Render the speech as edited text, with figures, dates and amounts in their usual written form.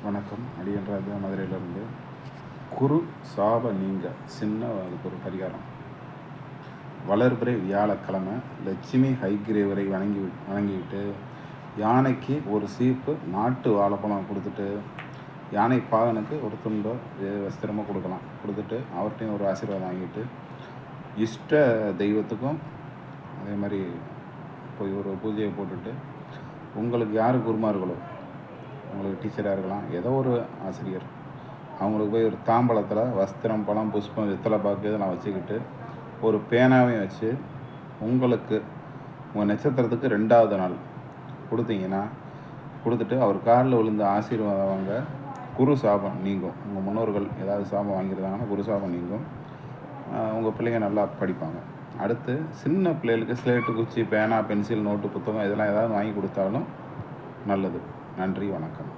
வணக்கம். அடியன் ராஜா மதுரையிலேருந்து. குரு சாப நீங்க அதுக்கு ஒரு பரிகாரம். வளர்பிறை வியாழக்கிழமை லட்சுமி ஹைகிரேவரை வணங்கிவிட்டு யானைக்கு ஒரு சீப்பு நாட்டு வாழைப்பழம் கொடுத்துட்டு, யானை பாகனுக்கு ஒரு துண்டோ வஸ்திரமோ கொடுத்துட்டு அவர்கிட்டையும் ஒரு ஆசீர்வாதம் வாங்கிட்டு, இஷ்ட தெய்வத்துக்கும் அதே மாதிரி போய் ஒரு பூஜையை போட்டுட்டு, உங்களுக்கு யார் குருமார்களோ, உங்களுக்கு டீச்சராக இருக்கலாம், ஏதோ ஒரு ஆசிரியர், அவங்களுக்கு போய் ஒரு தாம்பழத்தில் வஸ்திரம், பழம், புஷ்பம், வெத்தலை பாக்கு இதெல்லாம் வச்சுக்கிட்டு ஒரு பேனாவையும் வச்சு உங்களுக்கு உங்கள் நட்சத்திரத்துக்கு 2வது நாள் கொடுத்துட்டு அவர் காலில் விழுந்த ஆசீர்வாதம் வாங்க. குரு சாபம் நீங்கும். உங்கள் முன்னோர்கள் ஏதாவது சாபம் வாங்கியிருந்தாங்கன்னா குரு சாபம் நீங்கும். உங்கள் பிள்ளைங்க நல்லா படிப்பாங்க. அடுத்து சின்ன பிள்ளைகளுக்கு ஸ்லேட்டு, குச்சி, பேனா, பென்சில், நோட்டு, புத்தகம் இதெல்லாம் ஏதாவது வாங்கி கொடுத்தாலும் நல்லது. நன்றி, வணக்கம்.